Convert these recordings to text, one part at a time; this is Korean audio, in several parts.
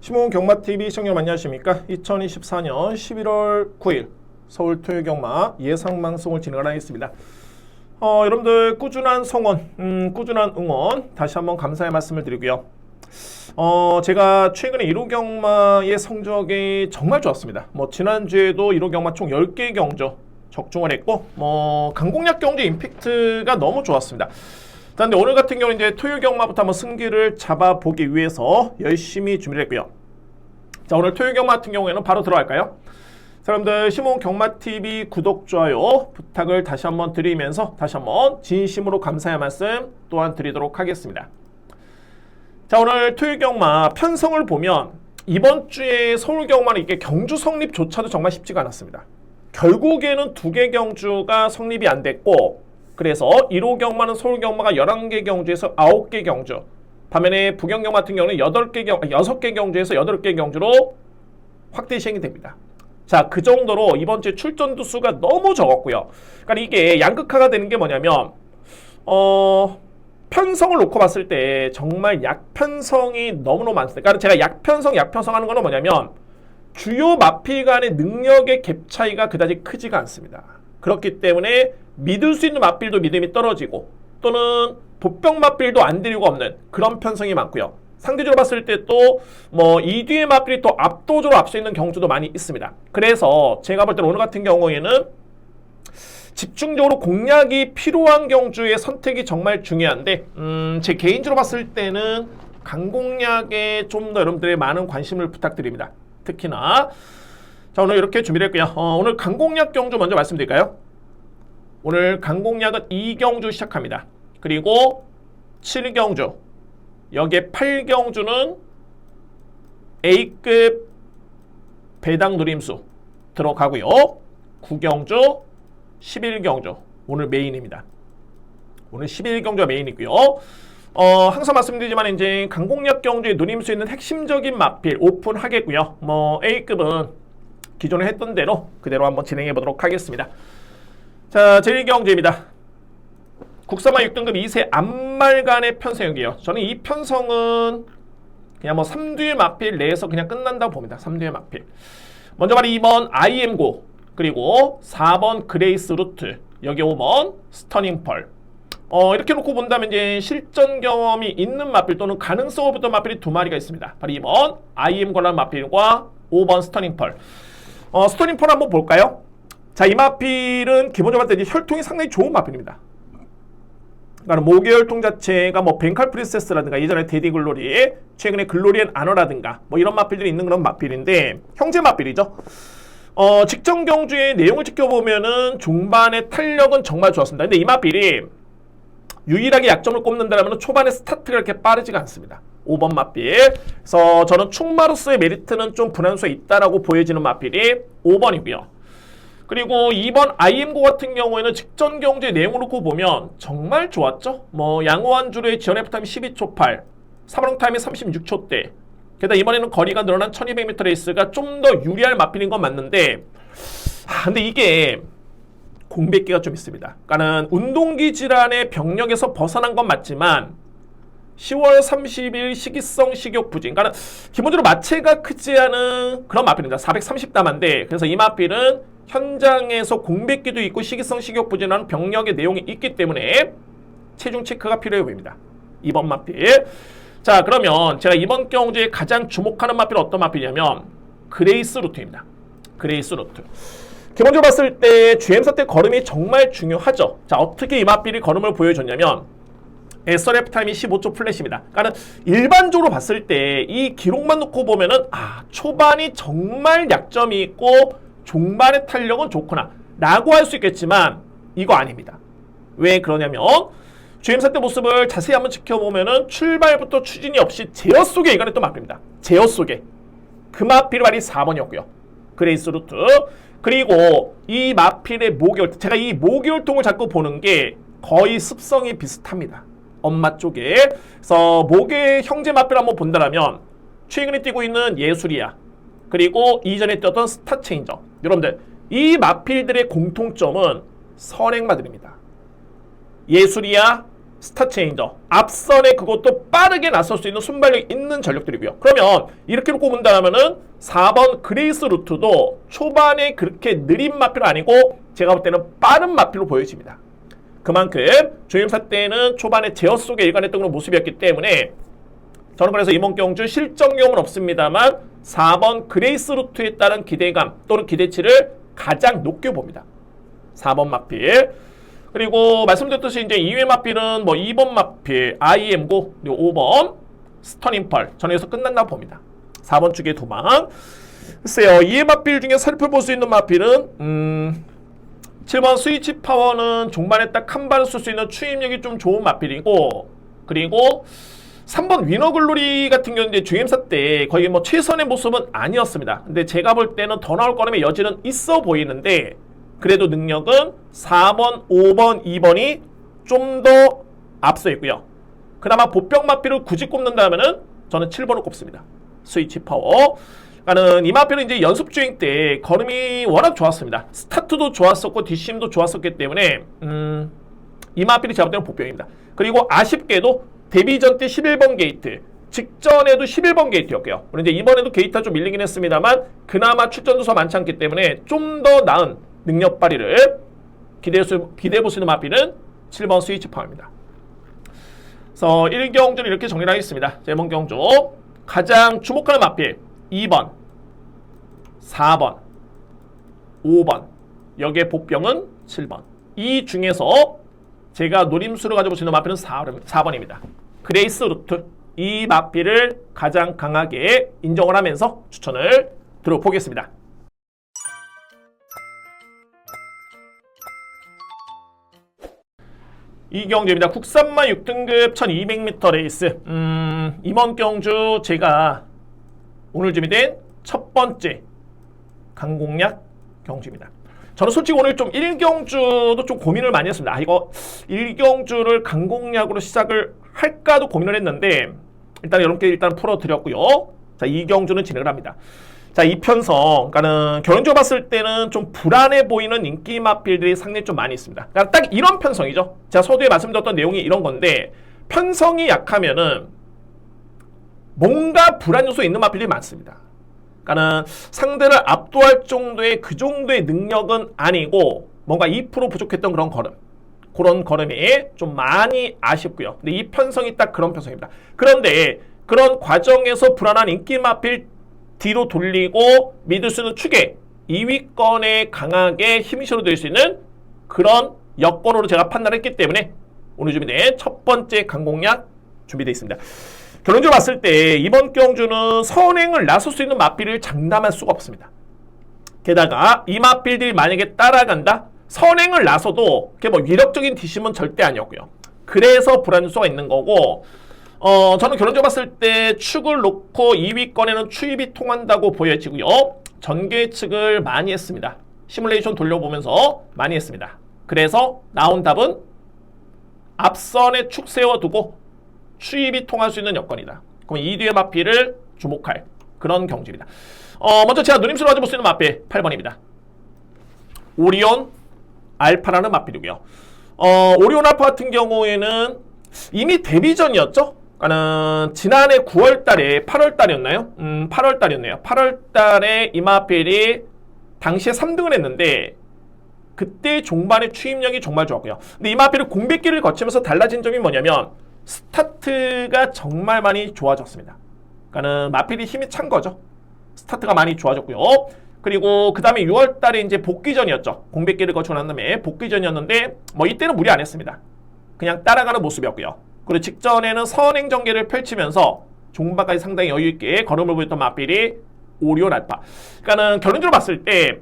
시몬 경마TV 시청자 여러분 안녕하십니까? 2024년 11월 9일 서울 토요 경마 예상방송을 진행을 하겠습니다. 여러분들 꾸준한 성원, 꾸준한 응원 다시 한번 감사의 말씀을 드리고요. 제가 최근에 1호 경마의 성적이 정말 좋았습니다. 지난주에도 1호 경마 총 10개 경주 적중을 했고 강공략 경주 임팩트가 너무 좋았습니다. 그런데 오늘 같은 경우는 이제 토요 경마부터 한번 승기를 잡아보기 위해서 열심히 준비를 했고요. 자, 오늘 토요 경마 같은 경우에는 바로 들어갈까요? 자, 여러분들 시몬 경마TV 구독, 좋아요 부탁을 다시 한번 드리면서 다시 한번 진심으로 감사의 말씀 또한 드리도록 하겠습니다. 자, 오늘 토요 경마 편성을 보면 이번 주에 서울 경마는 이게 경주 성립조차도 정말 쉽지가 않았습니다. 결국에는 2개 경주가 성립이 안 됐고, 그래서 1호 경마는 서울 경마가 11개 경주에서 9개 경주, 반면에 부경 경마 같은 경우는 6개 경주에서 8개 경주로 확대 시행이 됩니다. 자, 그 정도로 이번 주에 출전두 수가 너무 적었고요. 그러니까 이게 양극화가 되는 게 뭐냐면 편성을 놓고 봤을 때 정말 약편성이 너무너무 많습니다. 그러니까 제가 약편성 하는 거는 뭐냐면 주요 마필 간의 능력의 갭 차이가 그다지 크지가 않습니다. 그렇기 때문에 믿을 수 있는 마필도 믿음이 떨어지고 또는 보병 마필도 안 데리고 없는 그런 편성이 많고요. 상대적으로 봤을 때 또 이 뒤에 마필이 또 압도적으로 앞서 있는 경주도 많이 있습니다. 그래서 제가 볼 때는 오늘 같은 경우에는 집중적으로 공략이 필요한 경주의 선택이 정말 중요한데 제 개인적으로 봤을 때는 강공략에 좀 더 여러분들의 많은 관심을 부탁드립니다. 특히나 자, 오늘 이렇게 준비를 했고요. 오늘 강공략 경주 먼저 말씀드릴까요? 오늘 강공략은 2경주 시작합니다. 그리고 7경주, 여기에 8경주는 A급 배당 누림수 들어가고요. 9경주, 11경주 오늘 메인입니다. 오늘 11경주가 메인이고요. 항상 말씀드리지만 이제 강공략 경주에 누림수 있는 핵심적인 마필 오픈하겠고요. A급은 기존에 했던 대로 그대로 한번 진행해 보도록 하겠습니다. 자, 제1경주입니다. 국사마 6등급 2세 암말간의 편성이에요. 저는 이 편성은 그냥 3두의 마필 내에서 그냥 끝난다고 봅니다. 3두의 마필. 먼저 말이 2번 IM고, 그리고 4번 그레이스 루트, 여기 5번 스터닝 펄. 이렇게 놓고 본다면 이제 실전 경험이 있는 마필 또는 가능성을 붙은 마필이 2마리가 있습니다. 바로 2번 IM고라는 마필과 5번 스터닝 펄. 스터닝 펄 한번 볼까요? 자, 이 마필은 기본적으로 봤을 때 혈통이 상당히 좋은 마필입니다. 그러니까 모계혈통 자체가 벤칼 프린세스라든가 예전에 데디 글로리, 최근에 글로리엔 아너라든가 이런 마필들이 있는 그런 마필인데 형제 마필이죠. 직전 경주의 내용을 지켜보면은 중반의 탄력은 정말 좋았습니다. 근데 이 마필이 유일하게 약점을 꼽는다면 초반에 스타트가 이렇게 빠르지가 않습니다. 5번 마필. 그래서 저는 충마로서의 메리트는 좀 불안수가 있다라고 보여지는 마필이 5번이고요. 그리고 2번 IM고 같은 경우에는 직전 경주의 내용을 놓고 보면 정말 좋았죠. 양호한주로의 지연 F타임이 12초 8, 3월 타임이 36초대. 게다가 이번에는 거리가 늘어난 1200m 레이스가 좀 더 유리할 마필인 건 맞는데, 근데 이게 공백기가 좀 있습니다. 그러니까는 운동기 질환의 병력에서 벗어난 건 맞지만 10월 30일 식이성 식욕 부진. 그러니까 기본적으로 마체가 크지 않은 그런 마필입니다. 430담인데 그래서 이 마필은 현장에서 공백기도 있고 식이성 식욕 부진하는 병력의 내용이 있기 때문에 체중 체크가 필요해 보입니다. 2번 마필. 자, 그러면 제가 이번 경주에 가장 주목하는 마필은 어떤 마필이냐면 그레이스 루트입니다. 그레이스 루트. 기본적으로 봤을 때 GM사 때 걸음이 정말 중요하죠. 자, 어떻게 이 마필이 걸음을 보여줬냐면 SRF 타임이 15초 플랫입니다. 그러니까 일반적으로 봤을 때 이 기록만 놓고 보면은 초반이 정말 약점이 있고 종반의 탄력은 좋구나 라고 할 수 있겠지만 이거 아닙니다. 왜 그러냐면 GM사 때 모습을 자세히 한번 지켜보면은 출발부터 추진이 없이 제어 속에 이간에 또 마필입니다. 제어 속에 그 마필이 말이 4번이었고요. 그레이스 루트. 그리고 이 마필의 모계혈통, 제가 이 모계혈통을 자꾸 보는 게 거의 습성이 비슷합니다. 엄마 쪽에. 그래서 모계 형제 마필 한번 본다면 최근에 뛰고 있는 예술이야, 그리고 이전에 뛰었던 스타체인저. 여러분들 이 마필들의 공통점은 선행마들입니다. 예술이야, 스타체인저, 앞선에 그것도 빠르게 나설 수 있는 순발력 있는 전력들이고요. 그러면 이렇게 놓고 본다면은 4번 그레이스 루트도 초반에 그렇게 느린 마필은 아니고 제가 볼 때는 빠른 마필로 보여집니다. 그만큼 조임사 때는 초반에 제어 속에 일관했던 그런 모습이었기 때문에 저는 그래서 이번 경주 실전 경험은 없습니다만 4번 그레이스 루트에 따른 기대감 또는 기대치를 가장 높게 봅니다. 4번 마필. 그리고 말씀드렸듯이 이제 2회 마필은 뭐 2번 마필, IM고, 그리고 5번 스터닝펄. 저는 여기서 끝난다고 봅니다. 4번 축의 도망. 글쎄요, 2회 마필 중에 살펴볼 수 있는 마필은 7번 스위치 파워는 종반에 딱 한 발을 쓸 수 있는 추임력이 좀 좋은 마필이고, 그리고 3번 위너글로리 같은 경우는 주임사 때 거의 뭐 최선의 모습은 아니었습니다. 근데 제가 볼 때는 더 나올 거라면 여지는 있어 보이는데 그래도 능력은 4번, 5번, 2번이 좀 더 앞서 있고요. 그나마 보병 마필을 굳이 꼽는다면은 저는 7번을 꼽습니다. 스위치 파워. 그러니까는 이 마필은 이제 연습 주행 때 걸음이 워낙 좋았습니다. 스타트도 좋았었고 뒷심도 좋았었기 때문에 이 마필이 제가 볼 때는 보병입니다. 그리고 아쉽게도 데뷔전 때 11번 게이트, 직전에도 11번 게이트였고요. 물론 이제 이번에도 게이트가 좀 밀리긴 했습니다만 그나마 출전 도수가 많지 않기 때문에 좀 더 나은 능력 발휘를 기대해볼 수 있는 마필은 7번 스위치 파워입니다. 그래서 1경주는 이렇게 정리를 하겠습니다. 이번 경주 가장 주목하는 마필 2번, 4번, 5번, 여기에 복병은 7번. 이 중에서 제가 노림수를 가지고 있는 마필은 4번입니다. 그레이스 루트. 이 마필을 가장 강하게 인정을 하면서 추천을 들어보겠습니다. 이 경주입니다. 국산마 6등급 1200m 레이스. 이번 경주 제가 오늘 준비된 첫 번째 강공략 경주입니다. 저는 솔직히 오늘 좀 1경주도 좀 고민을 많이 했습니다. 이거 1경주를 강공략으로 시작을 할까도 고민을 했는데 일단 여러분께 일단 풀어드렸고요. 자, 2경주는 진행을 합니다. 자, 이 편성, 그러니까는 결론적으로 봤을 때는 좀 불안해 보이는 인기 마필들이 상당히 좀 많이 있습니다. 그러니까 딱 이런 편성이죠. 제가 서두에 말씀드렸던 내용이 이런 건데 편성이 약하면은 뭔가 불안 요소 있는 마필들이 많습니다. 그러니까는 상대를 압도할 정도의 그 정도의 능력은 아니고 뭔가 2% 부족했던 그런 걸음이 좀 많이 아쉽고요. 근데 이 편성이 딱 그런 편성입니다. 그런데 그런 과정에서 불안한 인기 마필 뒤로 돌리고 믿을 수 있는 축에 2위권에 강하게 힘이 실어될 수 있는 그런 여건으로 제가 판단했기 때문에 오늘 준비된 첫 번째 강공략 준비되어 있습니다. 결론적으로 봤을 때 이번 경주는 선행을 나설 수 있는 마필을 장담할 수가 없습니다. 게다가 이 마필들이 만약에 따라간다? 선행을 나서도 그게 뭐 위력적인 뒷심은 절대 아니었고요. 그래서 불안 요소가 있는 거고 저는 결론적으로 봤을 때 축을 놓고 2위권에는 추입이 통한다고 보여지고요. 전개 측을 많이 했습니다. 시뮬레이션 돌려보면서 많이 했습니다. 그래서 나온 답은 앞선에 축 세워두고 추입이 통할 수 있는 여건이다. 그럼 이 뒤에 마필을 주목할 그런 경주입니다. 먼저 제가 누림수로 가지고 볼 수 있는 마필 8번입니다. 오리온 알파라는 마필이고요. 오리온 알파 같은 경우에는 이미 데뷔전이었죠? 그러니까는 지난해 9월달에 8월달이었나요? 8월달이었네요. 8월달에 이 마필이 당시에 3등을 했는데 그때 종반의 추임력이 정말 좋았고요. 근데 이 마필이 공백기를 거치면서 달라진 점이 뭐냐면 스타트가 정말 많이 좋아졌습니다. 그러니까는 마필이 힘이 찬 거죠. 스타트가 많이 좋아졌고요. 그리고 그 다음에 6월달에 이제 복귀전이었죠. 공백기를 거치고 난 다음에 복귀전이었는데 뭐 이때는 무리 안 했습니다. 그냥 따라가는 모습이었고요. 그리고 직전에는 선행 전개를 펼치면서 종반까지 상당히 여유있게 걸음을 보였던 마필이 오리온 알파. 그러니까는 결론적으로 봤을 때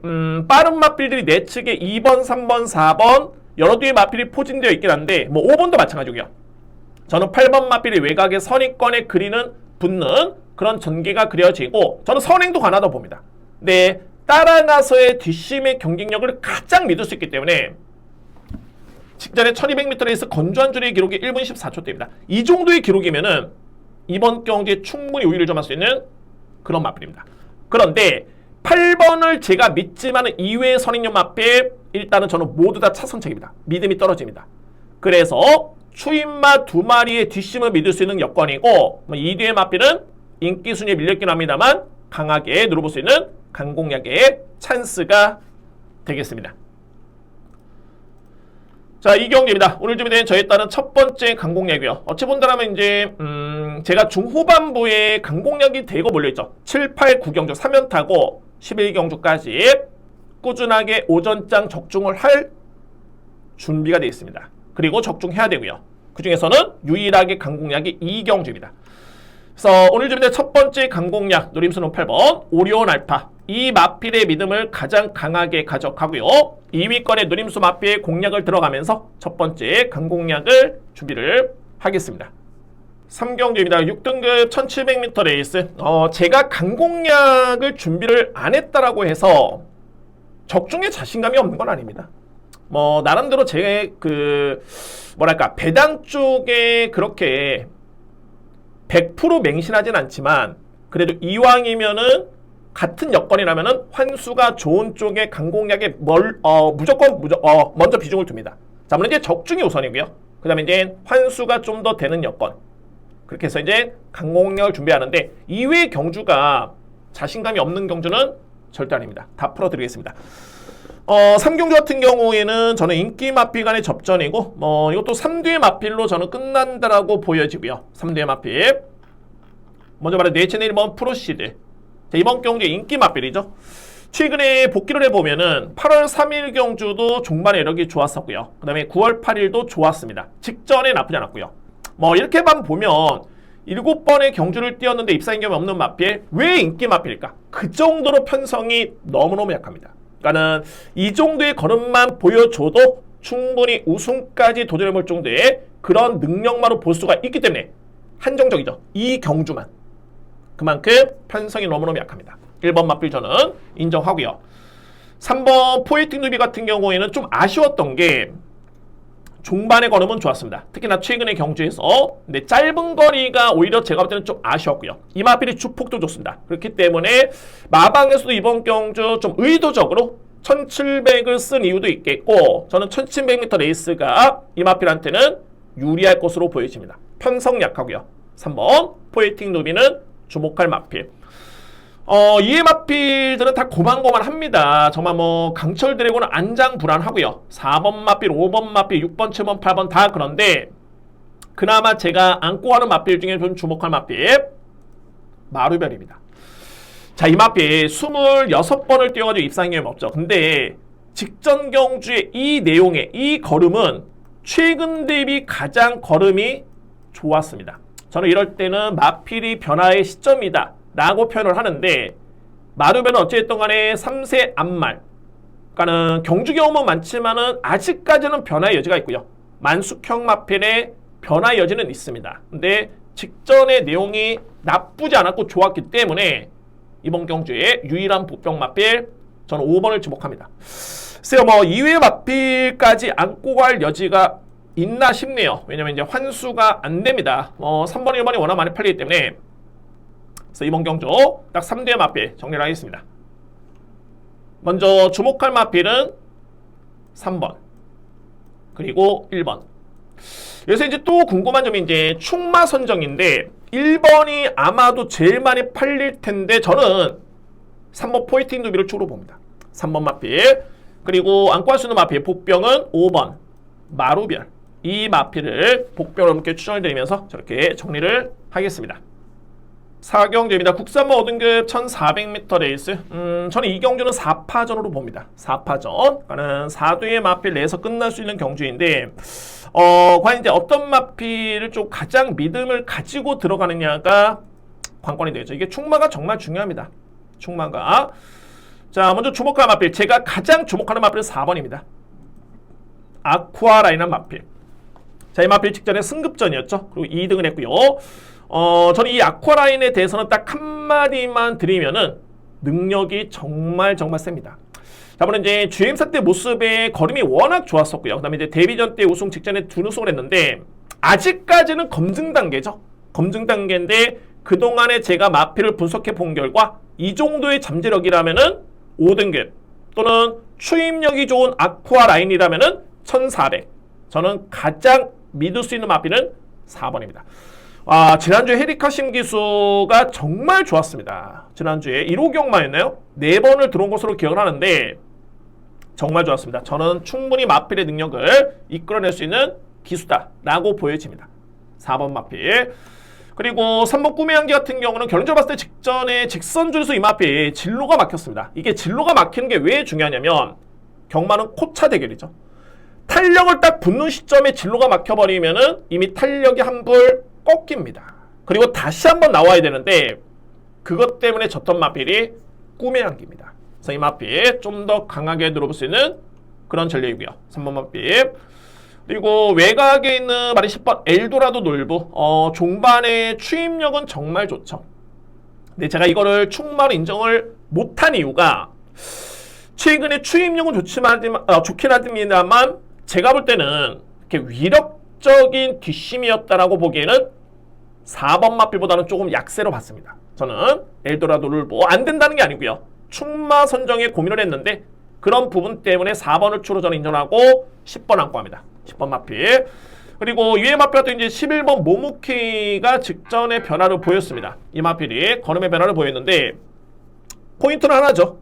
빠른 마필들이 내 측에 2번, 3번, 4번 여러 뒤에 마필이 포진되어 있긴 한데 뭐 5번도 마찬가지고요. 저는 8번 마필이 외곽에 선입권에 붙는 그런 전개가 그려지고 저는 선행도 가능하다고 봅니다. 근데 따라가서의 뒷심의 경쟁력을 가장 믿을 수 있기 때문에 직전에 1200m 레이스 건조한 줄의 기록이 1분 14초대입니다. 이 정도의 기록이면은 이번 경기에 충분히 우위를 점할 수 있는 그런 마필입니다. 그런데 8번을 제가 믿지만은 이외의 선행력 마필 일단은 저는 모두 다 차선책입니다. 믿음이 떨어집니다. 그래서 추임마 두 마리의 뒷심을 믿을 수 있는 여건이고, 이 뒤의 마필은 인기 순위에 밀렸긴 합니다만 강하게 누려볼 수 있는 강공약의 찬스가 되겠습니다. 자, 이 경기입니다. 오늘 준비된 저에 따른 첫 번째 강공약이고요. 어찌 본다면 이제 제가 중후반부에 강공약이 대거 몰려있죠. 7, 8, 9경주 3연타고 11경주까지 꾸준하게 오전장 적중을 할 준비가 되어 있습니다. 그리고 적중해야 되고요. 그 중에서는 유일하게 강공약이 2경주입니다. 그래서 오늘 준비된 첫 번째 강공약 노림수는 8번 오리온 알파. 이 마필의 믿음을 가장 강하게 가져가고요. 2위권의 노림수 마필 공략을 들어가면서 첫 번째 강공약을 준비를 하겠습니다. 3경주입니다. 6등급 1700m 레이스. 제가 강공약을 준비를 안 했다라고 해서 적중에 자신감이 없는 건 아닙니다. 나름대로 제 배당 쪽에 그렇게 100% 맹신하진 않지만 그래도 이왕이면은 같은 여건이라면은 환수가 좋은 쪽에 강공약에 무조건 먼저 비중을 둡니다. 자, 물론 이제 적중이 우선이고요. 그 다음에 이제 환수가 좀 더 되는 여건. 그렇게 해서 이제 강공약을 준비하는데 이외의 경주가 자신감이 없는 경주는 절대 아닙니다. 다 풀어드리겠습니다. 3경주 같은 경우에는 저는 인기 마필 간의 접전이고 이것도 3뒤의 마필로 저는 끝난다라고 보여지고요. 3뒤의 마필 먼저 말해 뇌체내 1번 프로시드. 자, 이번 경주 인기 마필이죠. 최근에 복귀를 해보면은 8월 3일 경주도 종반의 이력이 좋았었고요. 그 다음에 9월 8일도 좋았습니다. 직전에 나쁘지 않았고요. 이렇게만 보면 7번의 경주를 뛰었는데 입사인 경험이 없는 마필, 왜 인기 마필일까? 그 정도로 편성이 너무너무 약합니다. 그러니까는 이 정도의 걸음만 보여줘도 충분히 우승까지 도전해볼 정도의 그런 능력만으로 볼 수가 있기 때문에 한정적이죠. 이 경주만. 그만큼 편성이 너무너무 약합니다. 1번 마필 저는 인정하고요. 3번 포에틱 누비 같은 경우에는 좀 아쉬웠던 게 종반의 걸음은 좋았습니다. 특히나 최근의 경주에서 근데 짧은 거리가 오히려 제가 볼 때는 좀 아쉬웠고요. 이 마필이 주폭도 좋습니다. 그렇기 때문에 마방에서도 이번 경주 좀 의도적으로 1700을 쓴 이유도 있겠고 저는 1700m 레이스가 이 마필한테는 유리할 것으로 보여집니다. 편성 약하고요. 3번 포에틱 누비는 주목할 마필. 이의 마필들은 다 고만고만합니다. 정말 강철 드래곤은 안장불안하고요. 4번 마필, 5번 마필, 6번, 7번, 8번 다 그런데 그나마 제가 안고 가는 마필 중에 좀 주목할 마필 마루별입니다. 자, 이 마필 26번을 뛰어가지고 입상한 경험이 없죠. 근데 직전 경주의 이 내용의 이 걸음은 최근 대비 가장 걸음이 좋았습니다. 저는 이럴 때는 마필이 변화의 시점이다 라고 표현을 하는데 마루별은 어찌됐든 간에 3세 앞말 그러니까는 경주 경험은 많지만은 아직까지는 변화의 여지가 있고요. 만숙형 마필의 변화의 여지는 있습니다. 근데 직전의 내용이 나쁘지 않았고 좋았기 때문에 이번 경주의 유일한 복병 마필 저는 5번을 주목합니다. 글쎄요, 2회 마필까지 안고 갈 여지가 있나 싶네요. 왜냐면 이제 환수가 안 됩니다. 3번, 1번이 워낙 많이 팔리기 때문에 그래서 이번 경주 딱 3대의 마필 정리를 하겠습니다. 먼저 주목할 마필은 3번 그리고 1번. 여기서 이제 또 궁금한 점이 이제 충마 선정인데 1번이 아마도 제일 많이 팔릴 텐데 저는 3번 포에틱 누비를 추로 봅니다. 3번 마필 그리고 안고 할 수 있는 마필 복병은 5번 마루별. 이 마필을 복병으로 이렇게 추천을 드리면서 저렇게 정리를 하겠습니다. 4경주입니다. 국산모 5등급 1400m 레이스. 저는 이 경주는 4파전으로 봅니다. 4파전. 그러니까 4두의 마필 내에서 끝날 수 있는 경주인데 과연 이제 어떤 마필을 좀 가장 믿음을 가지고 들어가느냐가 관건이 되죠. 이게 충마가 정말 중요합니다. 충마가. 자, 먼저 주목할 마필. 제가 가장 주목하는 마필은 4번입니다. 아쿠아라인한 마필. 자, 이 마필 직전에 승급전이었죠. 그리고 2등을 했고요. 저는 이 아쿠아라인에 대해서는 딱 한마디만 드리면은 능력이 정말 셉니다. 자, 물론 이제 주행사 때 모습의 걸음이 워낙 좋았었고요. 그 다음에 이제 데뷔전 때 우승 직전에 준우승을 했는데 아직까지는 검증 단계죠. 검증 단계인데 그동안에 제가 마필을 분석해 본 결과 이 정도의 잠재력이라면은 5등급 또는 추임력이 좋은 아쿠아라인이라면은 1400. 저는 가장 믿을 수 있는 마필은 4번입니다. 지난주에 헤리카심 기수가 정말 좋았습니다. 지난주에 1호경마였나요? 4번을 들어온 것으로 기억을 하는데 정말 좋았습니다. 저는 충분히 마필의 능력을 이끌어낼 수 있는 기수다라고 보여집니다. 4번 마필. 그리고 3번 꿈의 향기 같은 경우는 결론적으로 봤을 때 직전에 직선줄수 이 마필 진로가 막혔습니다. 이게 진로가 막히는 게 왜 중요하냐면 경마는 코차 대결이죠. 탄력을 딱 붙는 시점에 진로가 막혀버리면은 이미 탄력이 한 불 꺾입니다. 그리고 다시 한번 나와야 되는데 그것 때문에 졌던 마필이 꿈의 향기입니다. 그래서 이 마필 좀 더 강하게 들어볼 수 있는 그런 전략이고요. 3번 마필. 그리고 외곽에 있는 말이 10번 엘도라도 놀부. 종반의 추임력은 정말 좋죠. 근데 제가 이거를 충마로 인정을 못한 이유가 최근에 추임력은 좋긴 합니다만 제가 볼 때는 이렇게 위력적인 뒷심이었다라고 보기에는 4번 마필보다는 조금 약세로 봤습니다. 저는 엘도라도를 안 된다는 게 아니고요. 충마 선정에 고민을 했는데 그런 부분 때문에 4번을 추로 저는 인정하고 10번 안고 합니다. 10번 마필. 그리고 위에 마필 같은 이제 11번 모무케이가 직전에 변화를 보였습니다. 이 마필이 걸음의 변화를 보였는데 포인트는 하나죠.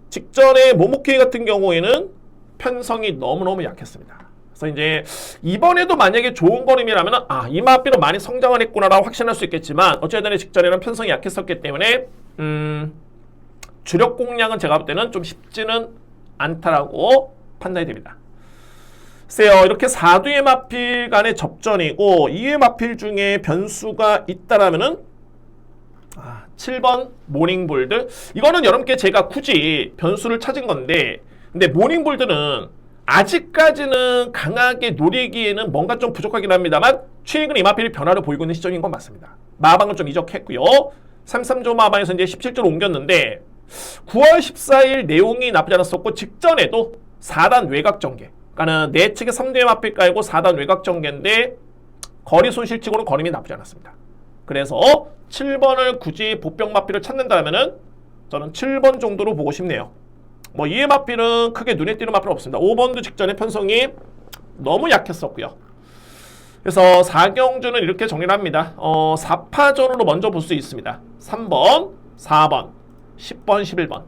직전에 모무케이 같은 경우에는 편성이 너무너무 약했습니다. 그래서 이제 이번에도 만약에 좋은 걸음이라면 이 마필은 많이 성장을 했구나라고 확신할 수 있겠지만 어쨌든 직전에는 편성이 약했었기 때문에 주력 공략은 제가 볼 때는 좀 쉽지는 않다라고 판단이 됩니다. 글쎄요, 이렇게 4두의 마필 간의 접전이고 2의 마필 중에 변수가 있다라면은 7번 모닝볼드. 이거는 여러분께 제가 굳이 변수를 찾은 건데 근데 모닝볼드는 아직까지는 강하게 노리기에는 뭔가 좀 부족하긴 합니다만 최근 이 마필이 변화를 보이고 있는 시점인 건 맞습니다. 마방을 좀 이적했고요. 33조 마방에서 이제 17조로 옮겼는데 9월 14일 내용이 나쁘지 않았었고 직전에도 4단 외곽 전개. 그러니까는 내 측에 3두의 마필 깔고 4단 외곽 전개인데 거리 손실치고는 거림이 나쁘지 않았습니다. 그래서 7번을 굳이 보병 마필을 찾는다면은 저는 7번 정도로 보고 싶네요. 이의 마필은 크게 눈에 띄는 마필은 없습니다. 5번도 직전에 편성이 너무 약했었고요. 그래서 4경주는 이렇게 정리를 합니다. 4파전으로 먼저 볼 수 있습니다. 3번, 4번, 10번, 11번.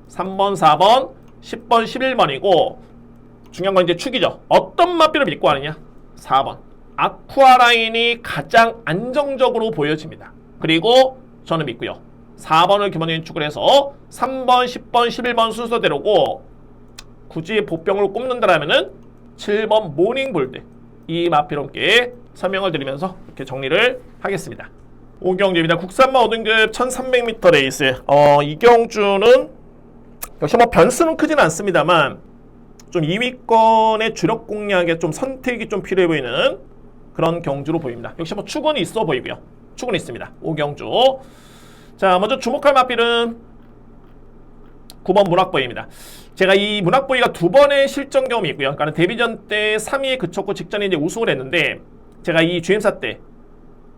3번, 4번, 10번, 11번이고 중요한 건 이제 축이죠. 어떤 마필을 믿고 하느냐? 4번. 아쿠아라인이 가장 안정적으로 보여집니다. 그리고 저는 믿고요. 4번을 기본적인 축을 해서 3번, 10번, 11번 순서대로고 굳이 보병으로 꼽는다라면은 7번 모닝볼드 이 마필 함께 설명을 드리면서 이렇게 정리를 하겠습니다. 5경주입니다. 국산마 5등급 1300m 레이스. 이 경주는 역시 변수는 크진 않습니다만 좀 2위권의 주력 공략에 좀 선택이 좀 필요해 보이는 그런 경주로 보입니다. 역시 축은 있어 보이고요. 축은 있습니다. 5경주. 자, 먼저 주목할 마필은 9번 문학보이입니다. 제가 이 문학보이가 2번의 실전 경험이 있고요. 그러니까 데뷔전 때 3위에 그쳤고 직전에 이제 우승을 했는데 제가 이 GM사 때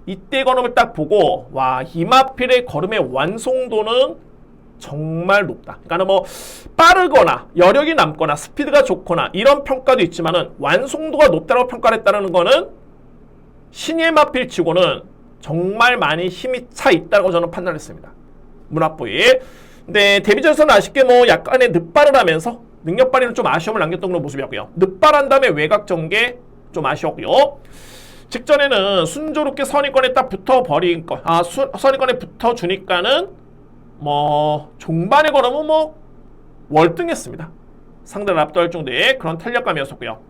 이때 걸음을 딱 보고 이 마필의 걸음의 완성도는 정말 높다. 그러니까 빠르거나 여력이 남거나 스피드가 좋거나 이런 평가도 있지만은 완성도가 높다고 평가를 했다는 거는 신예 마필 치고는 정말 많이 힘이 차 있다고 저는 판단했습니다. 문학보이. 근데 데뷔전에서는 아쉽게 약간의 늦발을 하면서 능력 발휘는 좀 아쉬움을 남겼던 그런 모습이었고요. 늦발한 다음에 외곽 전개 좀 아쉬웠고요. 직전에는 순조롭게 선의권에 딱 붙어버린 거. 선의권에 붙어주니까는 종반에 걸으면 월등했습니다. 상대를 압도할 정도의 그런 탄력감이었었고요.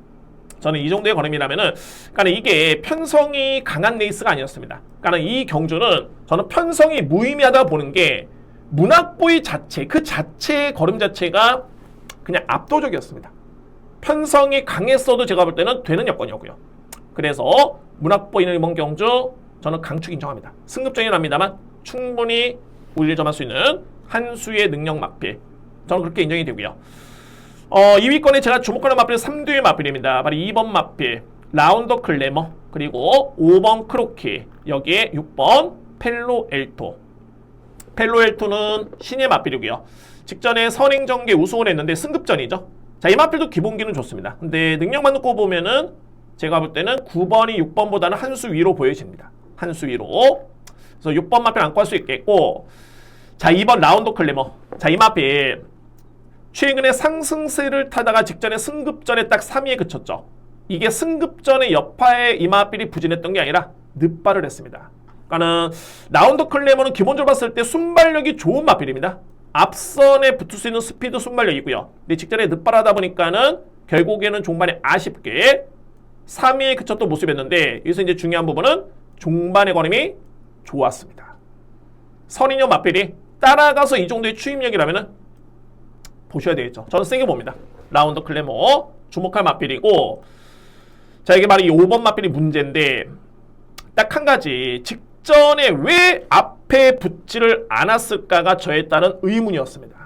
저는 이 정도의 걸음이라면은, 그러니까 이게 편성이 강한 레이스가 아니었습니다. 그러니까 이 경주는 저는 편성이 무의미하다 보는 게 문학보이 자체, 그 자체의 걸음 자체가 그냥 압도적이었습니다. 편성이 강했어도 제가 볼 때는 되는 여건이었고요. 그래서 문학보이는 이번 경주 저는 강축 인정합니다. 승급전이 납니다만 충분히 우위를 점할 수 있는 한 수의 능력 마필. 저는 그렇게 인정이 되고요. 2위권에 제가 주목하는 마필은 3두의 마필입니다. 바로 2번 마필, 라운더 클레머, 그리고 5번 크로키, 여기에 6번 펠로엘토. 펠로엘토는 신의 마필이고요. 직전에 선행전개 우승을 했는데 승급전이죠. 자, 이 마필도 기본기는 좋습니다. 근데 능력만 놓고 보면은 제가 볼 때는 9번이 6번보다는 한 수 위로 보여집니다. 한 수 위로. 그래서 6번 마필 안고 할 수 있겠고, 자, 2번 라운드 클레머. 자, 이 마필 최근에 상승세를 타다가 직전에 승급전에 딱 3위에 그쳤죠. 이게 승급전의 여파에 이 마필이 부진했던 게 아니라 늪발을 했습니다. 그러니까는 라운드 클레머는 기본적으로 봤을 때 순발력이 좋은 마필입니다. 앞선에 붙을 수 있는 스피드 순발력이고요. 근데 직전에 늪발하다 보니까는 결국에는 종반에 아쉽게 3위에 그쳤던 모습이었는데, 여기서 이제 중요한 부분은 종반의 걸음이 좋았습니다. 선인형 마필이 따라가서 이 정도의 추임력이라면은 보셔야 되겠죠. 저는 세게 봅니다. 라운드 클레머 주목할 마필이고, 자, 이게 바로 이 5번 마필이 문제인데, 딱 한 가지, 직전에 왜 앞에 붙지를 않았을까가 저에 따른 의문이었습니다.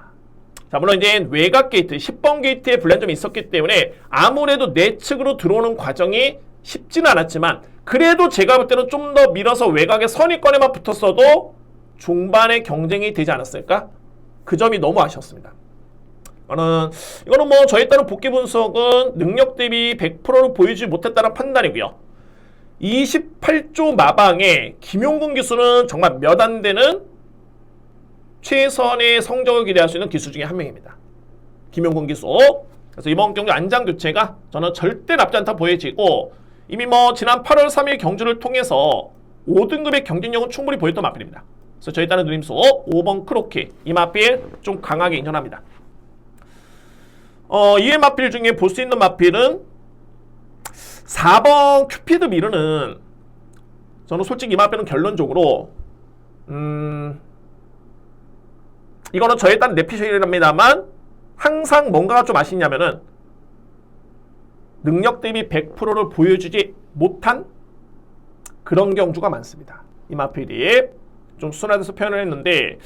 자, 물론 이제 외곽 게이트, 10번 게이트에 불안점이 있었기 때문에 아무래도 내측으로 들어오는 과정이 쉽지는 않았지만, 그래도 제가 볼 때는 좀 더 밀어서 외곽의 선입권에만 붙었어도 중반에 경쟁이 되지 않았을까? 그 점이 너무 아쉬웠습니다. 이거는 뭐 저에 따른 복귀 분석은 능력 대비 100%를 보이지 못했다는 판단이고요. 28조 마방에 김용근 기수는 정말 몇 안 되는 최선의 성적을 기대할 수 있는 기수 중에 한 명입니다. 김용근 기수. 그래서 이번 경기 안장 교체가 저는 절대 나쁘지 않다 보여지고, 이미 뭐 지난 8월 3일 경주를 통해서 5등급의 경쟁력은 충분히 보였던 마필입니다. 그래서 저희 따른 누님수 5번 크로키, 이 마필 좀 강하게 인정합니다. 이의 마필 중에 볼 수 있는 마필은 4번 큐피드 미르는, 저는 솔직히 이 마필은 결론적으로 이거는 저에 따른 내피셜이랍니다만 항상 뭔가가 좀 아쉽냐면은 능력 대비 100%를 보여주지 못한 그런 경주가 많습니다. 이 마필이 좀 순화돼서 표현을 했는데,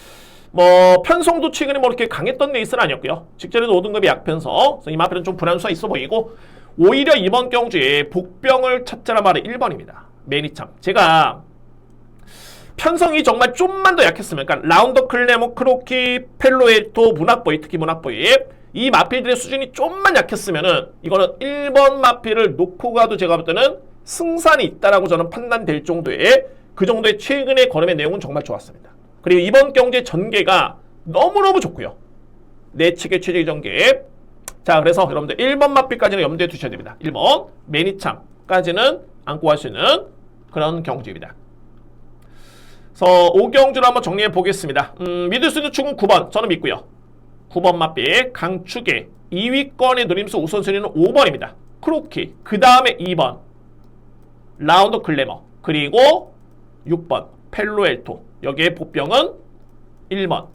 뭐 편성도 최근에 뭐 이렇게 강했던 레이스는 아니었고요. 직전에도 5등급이 약편성. 그래서 이 마필은 좀 불안수가 있어 보이고, 오히려 이번 경주에 복병을 찾자란 말이 1번입니다. 매니참. 제가 편성이 정말 좀만 더 약했으면, 그러니까 라운더 클레모, 크로키, 펠로에토, 문학보이, 특히 문학보이, 이 마필들의 수준이 좀만 약했으면은 이거는 1번 마필을 놓고 가도 제가 볼 때는 승산이 있다라고 저는 판단될 정도의 그 정도의 최근의 걸음의 내용은 정말 좋았습니다. 그리고 이번 경제 전개가 너무너무 좋고요. 내측의 최적의 전개. 자, 그래서 여러분들 1번 마필까지는 염두에 두셔야 됩니다. 1번 매니참까지는 안고 갈 수 있는 그런 경주입니다. 그래서 5경주를 한번 정리해 보겠습니다. 믿을 수 있는 축은 9번 저는 믿고요. 9번 마필 강축의 2위권의 누림수 우선순위는 5번입니다. 크로키, 그 다음에 2번 라운드 클레머, 그리고 6번 펠로엘토, 여기에 복병은 1번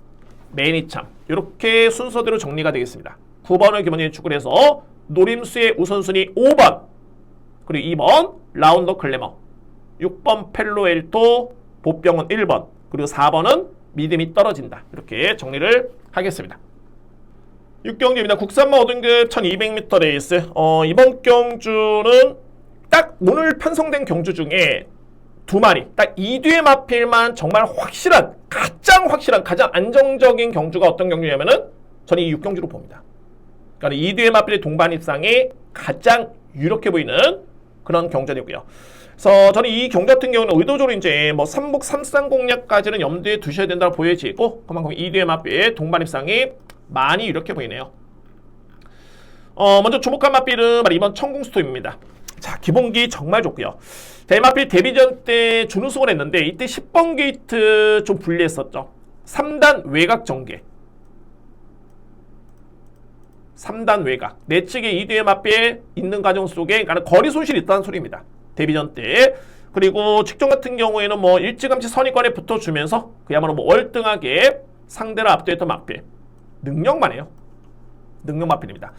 매니참. 이렇게 순서대로 정리가 되겠습니다. 9번을 기본적으로 축을 해서 노림수의 우선순위 5번, 그리고 2번 라운더 클레머, 6번 펠로엘토, 복병은 1번, 그리고 4번은 믿음이 떨어진다. 이렇게 정리를 하겠습니다. 6경주입니다. 국산마 5등급 1200m 레이스. 이번 경주는 딱 오늘 편성된 경주 중에 2마리, 딱 2뒤의 마필만 정말 확실한, 가장 확실한, 가장 안정적인 경주가 어떤 경주냐면은 저는 이 6경주로 봅니다. 그러니까 2뒤의 마필의 동반 입상이 가장 유력해 보이는 그런 경전이고요. 그래서 저는 이 경주 같은 경우는 의도적으로 이제 뭐 삼복 삼상 공략까지는 염두에 두셔야 된다고 보여지고, 그만큼 2뒤의 마필의 동반 입상이 많이 유력해 보이네요. 먼저 주목할 마필은 바로 이번 천궁스톰입니다. 자, 기본기 정말 좋고요. 자, 이 마필 데뷔전 때 준우승을 했는데 이때 10번 게이트 좀 불리했었죠. 3단 외곽 전개, 3단 외곽, 내측에 2뒤의 마필 있는 과정 속에 거리 손실이 있다는 소리입니다. 데뷔전 때. 그리고 직전 같은 경우에는 뭐 일찌감치 선입관에 붙어주면서 그야말로 뭐 월등하게 상대를 압도했던 마필. 능력만 해요. 능력 마필입니다.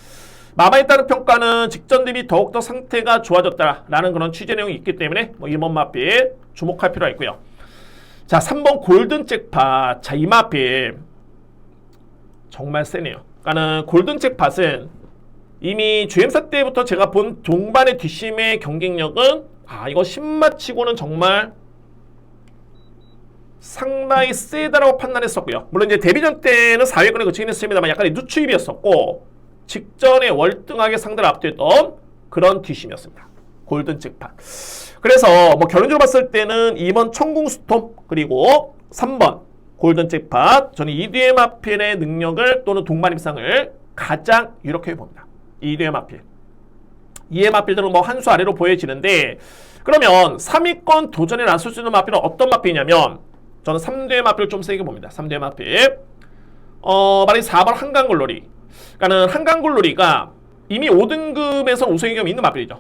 마마에 따른 평가는 직전 대비 더욱더 상태가 좋아졌다라는 그런 취재 내용이 있기 때문에 뭐 이번 마필 주목할 필요가 있고요. 자, 3번 골든 잭팟. 자, 이 마필 정말 세네요. 그러니까는 골든 잭팟은 이미 GM사 때부터 제가 본 동반의 뒷심의 경쟁력은 이거 신마치고는 정말 상당히 세다라고 판단했었고요. 물론 이제 데뷔전 때는 4위권에 그치긴 했습니다만 약간의 누추입이었었고, 직전에 월등하게 상대를 압도했던 그런 뒷심이었습니다. 골든 잭팟. 그래서 뭐 결론적으로 봤을 때는 2번 천궁스톰 그리고 3번 골든 잭팟, 저는 EDM 마필의 능력을 또는 동반 입상을 가장 유력하게 봅니다. EDM 마필. EDM 마필들은 뭐 한 수 아래로 보여지는데, 그러면 3위권 도전에 나설 수 있는 마필은 어떤 마필이냐면 저는 3대 마필을 좀 세게 봅니다. 3대 마필. 만약에 4번 한강굴놀이. 그러니까는 한강굴놀이가 이미 5등급에서 우승의 경험이 있는 마필이죠.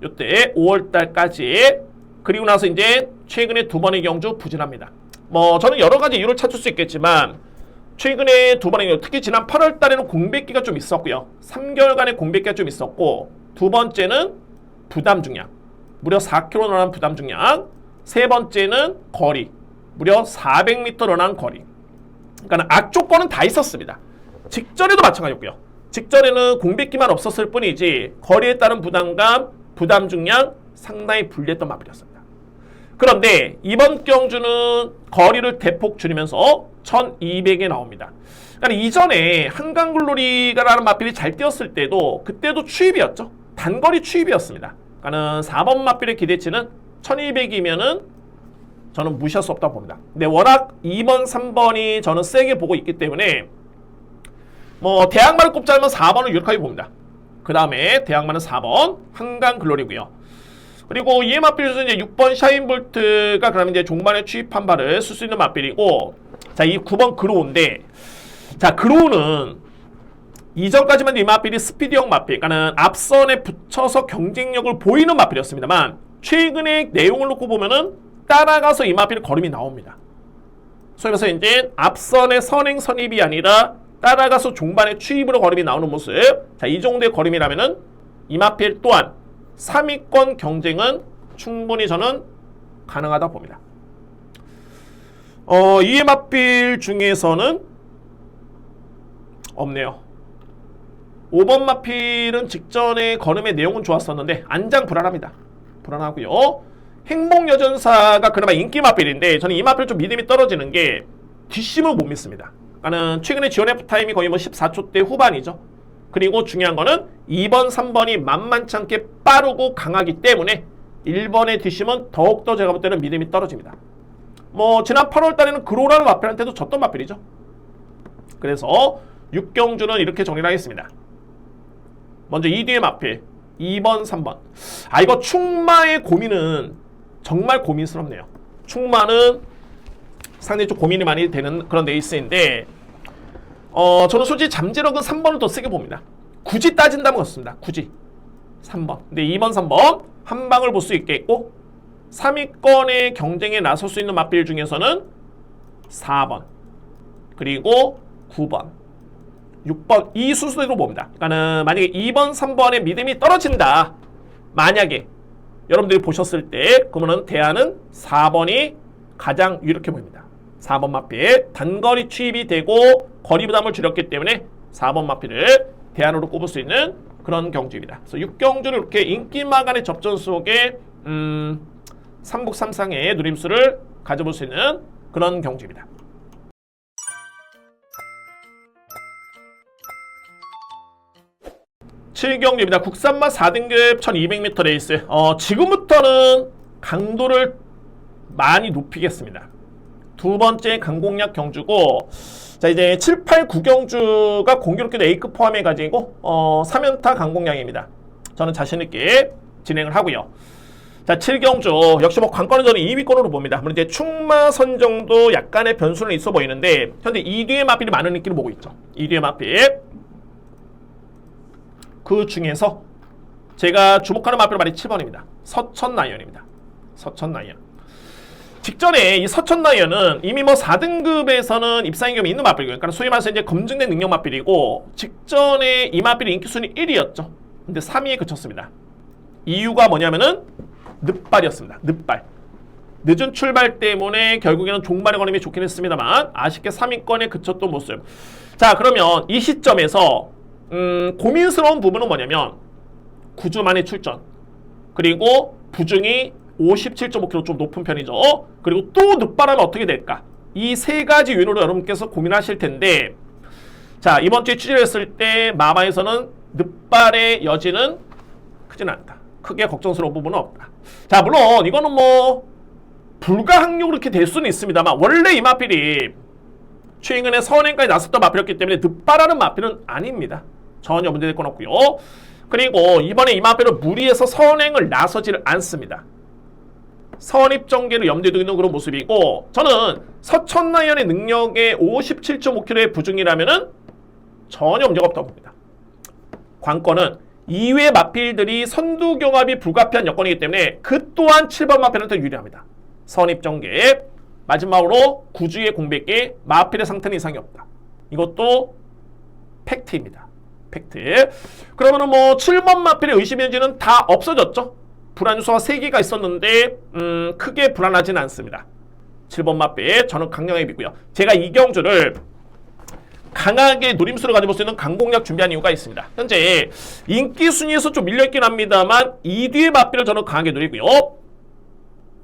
이때 5월달까지. 그리고 나서 이제 최근에 2번의 경주 부진합니다. 뭐 저는 여러 가지 이유를 찾을 수 있겠지만 최근에 2번의 경주, 특히 지난 8월달에는 공백기가 좀 있었고요. 3개월간의 공백기가 좀 있었고, 두 번째는 부담 중량. 무려 4km 런한 부담 중량. 세 번째는 거리. 무려 400m 런한 거리. 그러니까 악조건은 다 있었습니다. 직전에도 마찬가지였고요. 직전에는 공백기만 없었을 뿐이지 거리에 따른 부담감, 부담 중량 상당히 불리했던 마필이었습니다. 그런데 이번 경주는 거리를 대폭 줄이면서 1200에 나옵니다. 그러니까 이전에 한강굴놀이가라는 마필이 잘 뛰었을 때도 그때도 추입이었죠. 단거리 추입이었습니다. 그러니까 4번 마필의 기대치는 1200이면은 저는 무시할 수 없다고 봅니다. 근데 워낙 2번, 3번이 저는 세게 보고 있기 때문에 뭐 대항마를 꼽자면 4번을 유력하게 봅니다. 그 다음에 대항마는 4번 한강글로리고요. 그리고 이에 마필에서 이제 6번 샤인볼트가 그러면 이제 종반에 추입한 발을 쓸 수 있는 마필이고, 자, 이 9번 그로우인데, 자, 그로우는 이전까지만 이 마필이 스피드형 마필, 그러니까는 앞선에 붙여서 경쟁력을 보이는 마필이었습니다만, 최근의 내용을 놓고 보면은 따라가서 이 마필의 걸음이 나옵니다. 소위 말해서 이제 앞선의 선행 선입이 아니라 따라가서 종반의 추입으로 걸음이 나오는 모습. 자, 이 정도의 걸음이라면은 이 마필 또한 3위권 경쟁은 충분히 저는 가능하다 봅니다. 이에 마필 중에서는 없네요. 5번 마필은 직전에 걸음의 내용은 좋았었는데 안장 불안합니다. 불안하고요. 행복여전사가 그나마 인기 마필인데 저는 이 마필 좀 믿음이 떨어지는 게 뒷심을 못 믿습니다. 그러니까 최근에 지원 F 타임이 거의 뭐 14초대 후반이죠. 그리고 중요한 거는 2번, 3번이 만만치 않게 빠르고 강하기 때문에 1번의 뒷심은 더욱더 제가 볼 때는 믿음이 떨어집니다. 뭐 지난 8월 달에는 그로라는 마필한테도 졌던 마필이죠. 그래서 6경주는 이렇게 정리를 하겠습니다. 먼저 2뒤의 마필 2번, 3번. 아, 이거 충마의 고민은 정말 고민스럽네요. 충마는 상당히 좀 고민이 많이 되는 그런 레이스인데, 저는 솔직히 잠재력은 3번을 더 세게 봅니다. 굳이 따진다면 그렇습니다. 굳이 3번. 근데 2번, 3번 한 방을 볼 수 있겠고, 3위권의 경쟁에 나설 수 있는 마필 중에서는 4번 그리고 9번 6번 이 순서대로 봅니다. 그러니까 만약에 2번, 3번의 믿음이 떨어진다, 만약에 여러분들이 보셨을 때, 그러면 대안은 4번이 가장 유력해 보입니다. 4번 마필 단거리 추입이 되고 거리 부담을 줄였기 때문에 4번 마필을 대안으로 꼽을 수 있는 그런 경주입니다. 그래서 6경주를 이렇게 인기마간의 접전 속에 삼북 삼상의 누림수를 가져볼 수 있는 그런 경주입니다. (7경주입니다) 국산마 4등급 1200m 레이스. 지금부터는 강도를 많이 높이겠습니다. 두 번째 강공략 경주고, 자, 이제 7, 8, 9경주가 공교롭게도 A급 포함해가지고 3연타 강공략입니다. 저는 자신있게 진행을 하고요. 자, 7경주 역시 뭐 관건은 저는 2위권으로 봅니다. 물론 이제 충마 선정도 약간의 변수는 있어 보이는데 현재 2뒤의 마필이 많은 인기를 보고 있죠. 2뒤의 마필. 그 중에서 제가 주목하는 마필 말이 7번입니다. 서천나이언입니다. 서천나이언. 직전에 이 서천나이언은 이미 뭐 4등급에서는 입상의 경험이 있는 마필이고요. 그러니까 소위 말해서 이제 검증된 능력 마필이고, 직전에 이 마필이 인기순위 1위였죠. 근데 3위에 그쳤습니다. 이유가 뭐냐면은 늦발이었습니다. 늦발. 늦은 출발 때문에 결국에는 종발의 걸음이 좋긴 했습니다만 아쉽게 3위권에 그쳤던 모습. 자, 그러면 이 시점에서 고민스러운 부분은 뭐냐면 9주 만에 출전, 그리고 부중이 57.5kg 좀 높은 편이죠. 그리고 또 늦발하면 어떻게 될까? 이 세 가지 요인으로 여러분께서 고민하실 텐데, 자, 이번 주에 취재를 했을 때 마마에서는 늦발의 여지는 크진 않다. 크게 걱정스러운 부분은 없다. 자, 물론 이거는 뭐 불가항력으로 이렇게 될 수는 있습니다만 원래 이 마필이 최근에 선행까지 나섰던 마필이었기 때문에 늦바라는 마필은 아닙니다. 전혀 문제될 건 없고요. 그리고 이번에 이 마필은 무리해서 선행을 나서지를 않습니다. 선입전개를 염두에 두고 있는 그런 모습이고, 저는 서천라이언의 능력에 57.5kg의 부중이라면은 전혀 문제가 없다고 봅니다. 관건은 이외의 마필들이 선두 경합이 불가피한 여건이기 때문에 그 또한 7번 마필한테 유리합니다. 선입전개, 마지막으로 구주의 공백기, 마필의 상태는 이상이 없다. 이것도 팩트입니다. 팩트. 그러면은 뭐 7번 마필의 의심인지는 다 없어졌죠. 불안 요소가 3개가 있었는데 크게 불안하지는 않습니다. 7번 마필 저는 강력하게 믿고요. 제가 이 경주를 강하게 노림수를 가져볼 수 있는 강공략 준비한 이유가 있습니다. 현재 인기 순위에서 좀 밀려있긴 합니다만 2뒤의 마필을 저는 강하게 노리고요.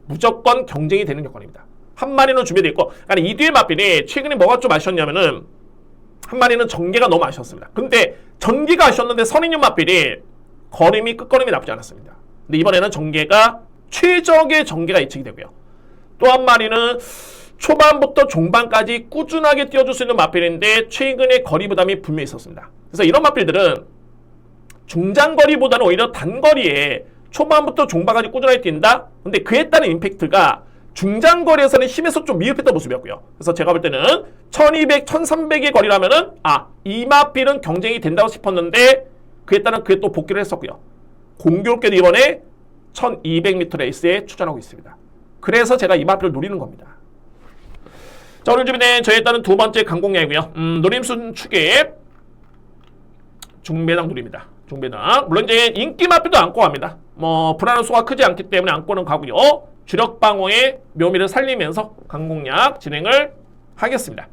무조건 경쟁이 되는 여건입니다. 한 마리는 준비되어 있고, 아니 2뒤의 마필이 최근에 뭐가 좀 아쉬웠냐면은 한 마리는 전개가 너무 아쉬웠습니다. 근데 전개가 아쉬웠는데 선인용 마필이 걸음이 끝걸음이 나쁘지 않았습니다. 근데 이번에는 전개가 최적의 전개가 예측이 되고요. 또 한 마리는 초반부터 종반까지 꾸준하게 띄워줄 수 있는 마필인데 최근에 거리 부담이 분명히 있었습니다. 그래서 이런 마필들은 중장거리보다는 오히려 단거리에 초반부터 종반까지 꾸준하게 뛴다? 근데 그에 따른 임팩트가 중장거리에서는 힘에서 좀 미흡했던 모습이었고요. 그래서 제가 볼 때는 1200, 1300의 거리라면은 이 마필은 경쟁이 된다고 싶었는데 그에 따른 그에 또 복귀를 했었고요. 공교롭게도 이번에 1200m 레이스에 출전하고 있습니다. 그래서 제가 이 마필을 노리는 겁니다. 자, 오늘 준비된 저에 따른 두 번째 강공략이고요. 노림순 축에 중배당 노립니다. 중배당. 물론 이제 인기 마필도 안고 갑니다. 뭐 불안한 수가 크지 않기 때문에 안고는 가고요. 주력 방어의 묘미를 살리면서 강공략 진행을 하겠습니다.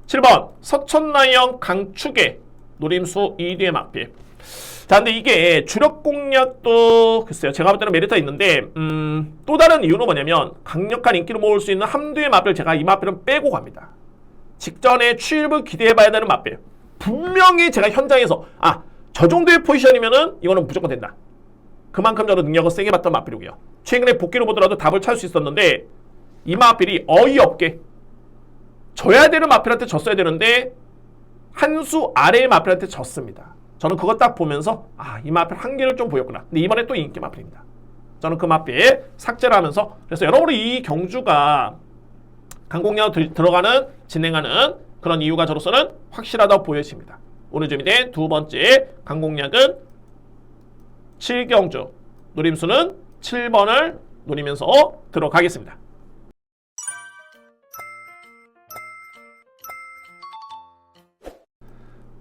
7번 서천라이언 강축의 노림수 2뒤의 마필. 자, 근데 이게 주력 공략도 글쎄요, 제가 볼 때는 메리트가 있는데 또 다른 이유는 뭐냐면 강력한 인기를 모을 수 있는 함두의 마필, 제가 이 마필은 빼고 갑니다. 직전에 출입을 기대해봐야 되는 마필. 분명히 제가 현장에서 저 정도의 포지션이면은 이거는 무조건 된다. 그만큼 저는 능력을 세게 봤던 마필이고요. 최근에 복귀를 보더라도 답을 찾을 수 있었는데 이 마필이 어이없게 져야 되는 마필한테 졌어야 되는데 한 수 아래의 마필한테 졌습니다. 저는 그거 딱 보면서 이 마필 한계를 좀 보였구나. 근데 이번에 또 인기 마필입니다. 저는 그 마필 삭제를 하면서, 그래서 여러분이 이 경주가 강공략 들어가는 진행하는 그런 이유가 저로서는 확실하다고 보여집니다. 오늘 준비된 두 번째 강공략은 7경주, 노림수는 7번을 노리면서 들어가겠습니다.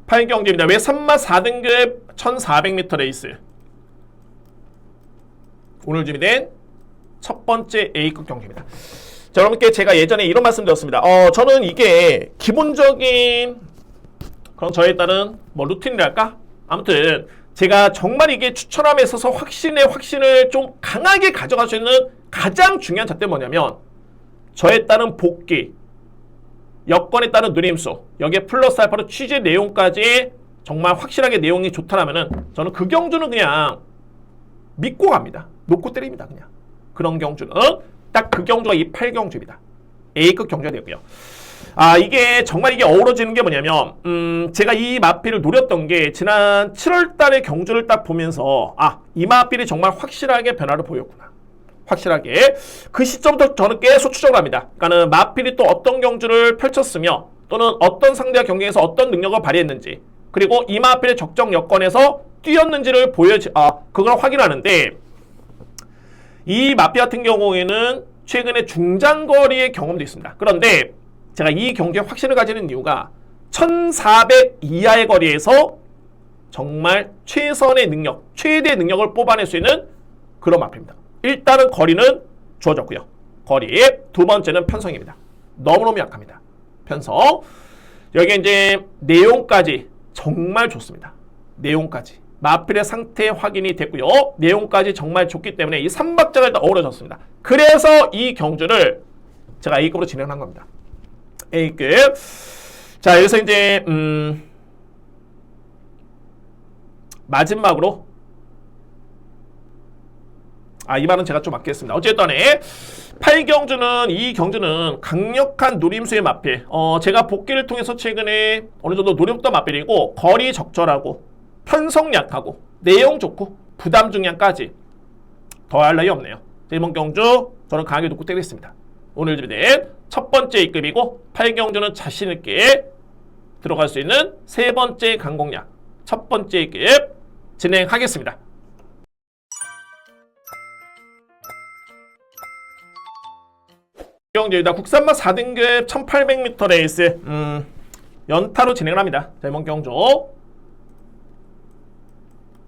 8경주입니다. 왜 3마 4등급 1400m 레이스. 오늘 준비된 첫 번째 A급 경주입니다. 자, 여러분께 제가 예전에 이런 말씀 드렸습니다. 저는 이게 기본적인 그런 저에 따른 뭐 루틴이랄까? 아무튼 제가 정말 이게 추천함에 있어서 확신을 좀 강하게 가져갈 수 있는 가장 중요한 잣대는 뭐냐면 저에 따른 복귀, 여건에 따른 누림수, 여기에 플러스 알파로 취재 내용까지 정말 확실하게 내용이 좋다라면은 저는 그 경주는 그냥 믿고 갑니다. 놓고 때립니다. 그냥 그런 경주는 딱 그 경주가 이 8경주입니다. A급 경주가 되고요. 이게 정말 이게 어우러지는 게 뭐냐면 제가 이 마필을 노렸던 게 지난 7월 달에 경주를 딱 보면서 이 마필이 정말 확실하게 변화를 보였구나. 확실하게 그 시점부터 저는 계속 추적을 합니다. 그러니까는 마필이 또 어떤 경주를 펼쳤으며 또는 어떤 상대와 경기에서 어떤 능력을 발휘했는지, 그리고 이 마필의 적정 여건에서 뛰었는지를 그걸 확인하는데, 이 마필 같은 경우에는 최근에 중장거리의 경험도 있습니다. 그런데 제가 이 경기에 확신을 가지는 이유가 1400 이하의 거리에서 정말 최선의 능력, 최대의 능력을 뽑아낼 수 있는 그런 마필입니다. 일단은 거리는 주어졌고요. 거리. 두 번째는 편성입니다. 너무너무 약합니다. 편성. 여기 이제 내용까지 정말 좋습니다. 내용까지. 마필의 상태 확인이 됐고요. 내용까지 정말 좋기 때문에 이 3박자가 일단 어우러졌습니다. 그래서 이 경주를 제가 A급으로 진행한 겁니다. A급. 자, 여기서 이제 마지막으로 이 말은 제가 좀 아끼겠습니다. 어쨌든 8경주는 이 경주는 강력한 노림수의 마필. 제가 복귀를 통해서 최근에 어느 정도 노렸던 마필이고 거리 적절하고 편성 약하고 내용 좋고 부담 중량까지 더할 나위 없네요. 이번 경주 저는 강하게 놓고 때리겠습니다. 오늘 준비된 첫 번째 A급이고 8경주는 자신 있게 들어갈 수 있는 세 번째 강공략 첫 번째 A급 진행하겠습니다. 경주입니다. 국산마 4등급 1800m 레이스 연타로 진행을 합니다. 자, 이번 경주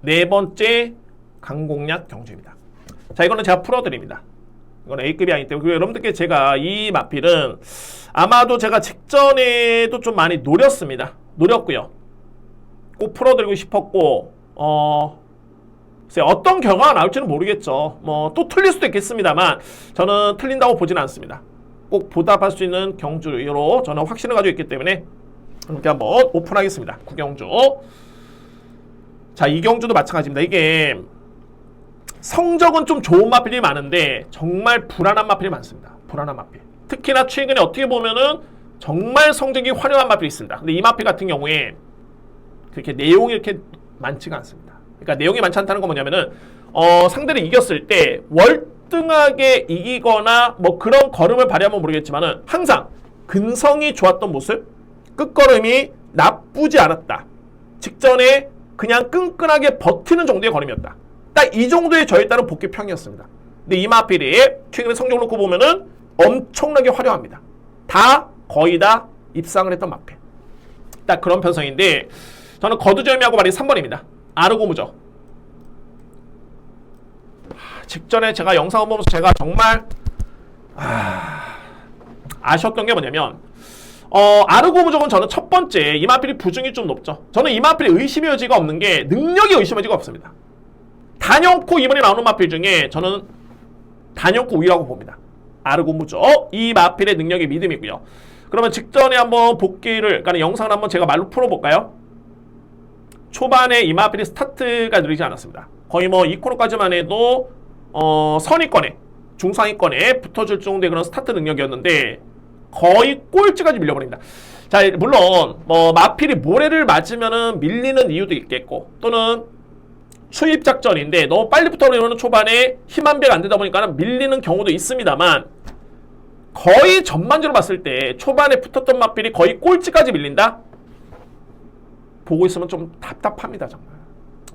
네 번째 강공략 경주입니다. 자, 이거는 제가 풀어드립니다. 이건 A급이 아니기 때문에 여러분들께 제가 이 마필은 아마도 제가 직전에도 좀 많이 노렸습니다. 노렸고요. 꼭 풀어드리고 싶었고 어떤 결과가 나올지는 모르겠죠. 또 틀릴 수도 있겠습니다만 저는 틀린다고 보지는 않습니다. 꼭 보답할 수 있는 경주로 저는 확신을 가지고 있기 때문에 이렇게 한번 오픈하겠습니다. 9경주. 자, 이 경주도 마찬가지입니다. 이게 성적은 좀 좋은 마필이 많은데 정말 불안한 마필이 많습니다. 불안한 마필. 특히나 최근에 어떻게 보면은 정말 성적이 화려한 마필이 있습니다. 근데 이 마필 같은 경우에 그렇게 내용이 이렇게 많지가 않습니다. 그러니까 내용이 많지 않다는 건 뭐냐면은 상대를 이겼을 때 월등하게 이기거나 뭐 그런 걸음을 발휘하면 모르겠지만은 항상 근성이 좋았던 모습, 끝걸음이 나쁘지 않았다. 직전에 그냥 끈끈하게 버티는 정도의 걸음이었다. 딱 이 정도의 저에 따른 복귀평이었습니다. 근데 이 마필이 최근에 성적을 놓고 보면은 엄청나게 화려합니다. 거의 다 입상을 했던 마필. 딱 그런 편성인데 저는 거두절미하고 말이 3번입니다. 아르고무적. 직전에 제가 영상을 보면서 제가 정말 아쉬웠던 게 뭐냐면 아르고무적은 저는 첫 번째 이 마필이 부중이 좀 높죠. 저는 이 마필이 의심의 여지가 없는 게 능력이 의심의 여지가 없습니다. 단연코 이번에 나오는 마필 중에 저는 단연코 우위라고 봅니다. 아르고무적 이 마필의 능력이 믿음이고요. 그러면 직전에 한번 복귀를 그러니까 영상을 한번 제가 말로 풀어볼까요? 초반에 이 마필이 스타트가 느리지 않았습니다. 거의 뭐 2코너까지만 해도 선위권에 중상위권에 붙어줄 정도의 그런 스타트 능력이었는데 거의 꼴찌까지 밀려버립니다. 자, 물론 뭐 마필이 모래를 맞으면은 밀리는 이유도 있겠고 또는 추입 작전인데 너무 빨리 붙어버리면 초반에 힘 한 배가 안 되다 보니까 밀리는 경우도 있습니다만 거의 전반적으로 봤을 때 초반에 붙었던 마필이 거의 꼴찌까지 밀린다? 보고 있으면 좀 답답합니다. 정말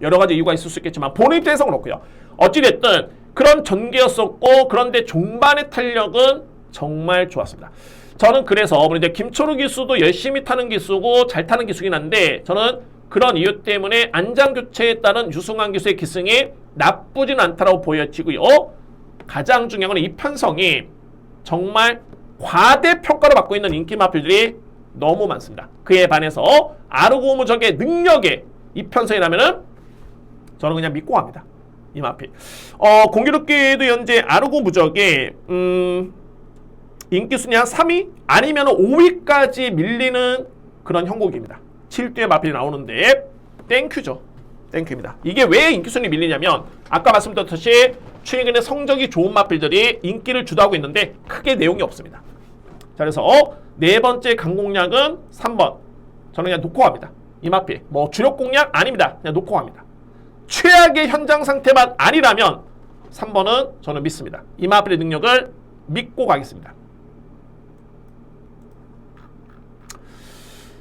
여러 가지 이유가 있을 수 있겠지만 본인 입장에서 그렇고요. 어찌됐든 그런 전개였었고 그런데 종반의 탄력은 정말 좋았습니다. 저는 그래서 이제 김초루 기수도 열심히 타는 기수고 잘 타는 기수긴 한데 저는 그런 이유 때문에 안장 교체에 따른 유승환 기수의 기승이 나쁘진 않다라고 보여지고요. 가장 중요한 건 이 편성이 정말 과대평가를 받고 있는 인기 마필들이 너무 많습니다. 그에 반해서 아르고무적의 능력에 이 편성이라면은 저는 그냥 믿고 갑니다. 이 마필. 공교롭게도 현재 아르고무적의 인기 순위 한 3위 아니면 5위까지 밀리는 그런 형국입니다. 7두의 마필이 나오는데 땡큐죠. 땡큐입니다. 이게 왜 인기 순위 밀리냐면 아까 말씀드렸듯이 최근에 성적이 좋은 마필들이 인기를 주도하고 있는데 크게 내용이 없습니다. 자, 그래서 네 번째 강공략은 3번. 저는 그냥 놓고 갑니다. 이 마필. 뭐 주력 공략 아닙니다. 그냥 놓고 갑니다. 최악의 현장 상태만 아니라면 3번은 저는 믿습니다. 이 마필의 능력을 믿고 가겠습니다.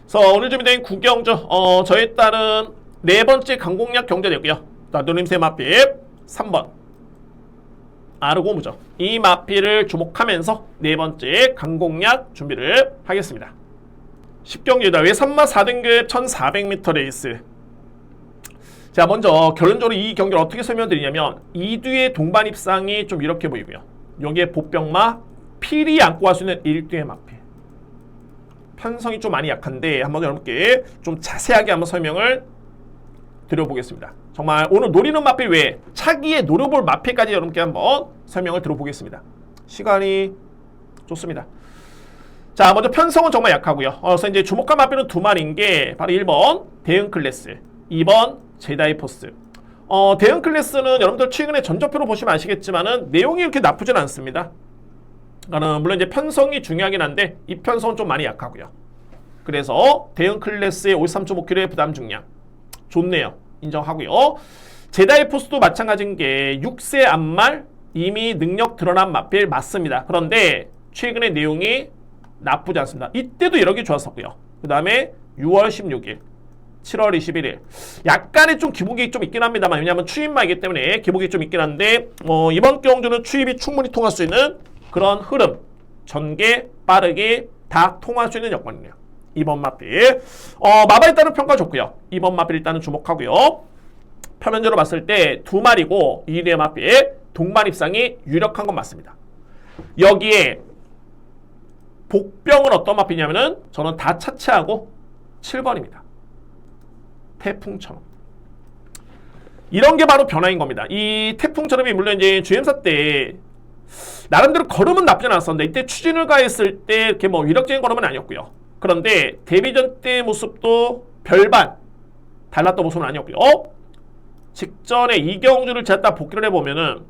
그래서 오늘 준비된 9경주 저에 따른 네 번째 강공략 경제되고요. 누님새 마필 3번 아르고무적 이 마필을 주목하면서 네 번째 강공략 준비를 하겠습니다. 10경기다. 외산마 4등급 1400m 레이스. 자, 먼저 결론적으로 이 경기를 어떻게 설명드리냐면 2두의 동반 입상이 좀 이렇게 보이고요. 여기에 보병마 필이 안고 갈 수 있는 1두의 마필. 편성이 좀 많이 약한데 한번 여러분께 좀 자세하게 한번 설명을 드려보겠습니다. 정말 오늘 노리는 마필 외에 차기에 노려볼 마필까지 여러분께 한번 설명을 들어보겠습니다. 시간이 좋습니다. 자, 먼저 편성은 정말 약하고요. 그래서 이제 주목할 마필은 두 마리인 게 바로 1번 대응 클래스, 2번 제다이 포스. 대응 클래스는 여러분들 최근에 전적표로 보시면 아시겠지만은 내용이 이렇게 나쁘진 않습니다. 물론 이제 편성이 중요하긴 한데 이 편성은 좀 많이 약하고요. 그래서 대응 클래스의 53.5kg의 부담 중량 좋네요. 인정하고요. 제다이 포스도 마찬가지인 게 6세 암말 이미 능력 드러난 마필 맞습니다. 그런데 최근에 내용이 나쁘지 않습니다. 이때도 여러 개 좋았었고요. 그 다음에 6월 16일 7월 21일 약간의 좀 기복이 좀 있긴 합니다만 왜냐하면 추입마이기 때문에 기복이 좀 있긴 한데 이번 경주는 추입이 충분히 통할 수 있는 그런 흐름 전개 빠르게 다 통할 수 있는 여건이네요. 2번 마필 마발 일단은 평가 좋고요. 2번 마필 일단은 주목하고요. 표면적으로 봤을 때 두 마리고 1위의 마필 동반 입상이 유력한 건 맞습니다. 여기에 복병은 어떤 마필이냐면은 저는 다 차치하고 7번입니다. 태풍처럼. 이런 게 바로 변화인 겁니다. 이 태풍처럼이 물론 이제 주행사 때 나름대로 걸음은 나쁘지 않았었는데 이때 추진을 가했을 때 이렇게 뭐 위력적인 걸음은 아니었고요. 그런데 데뷔전 때 모습도 별반 달랐던 모습은 아니었고요. 직전에 이경주를 제가 딱 복귀를 해보면은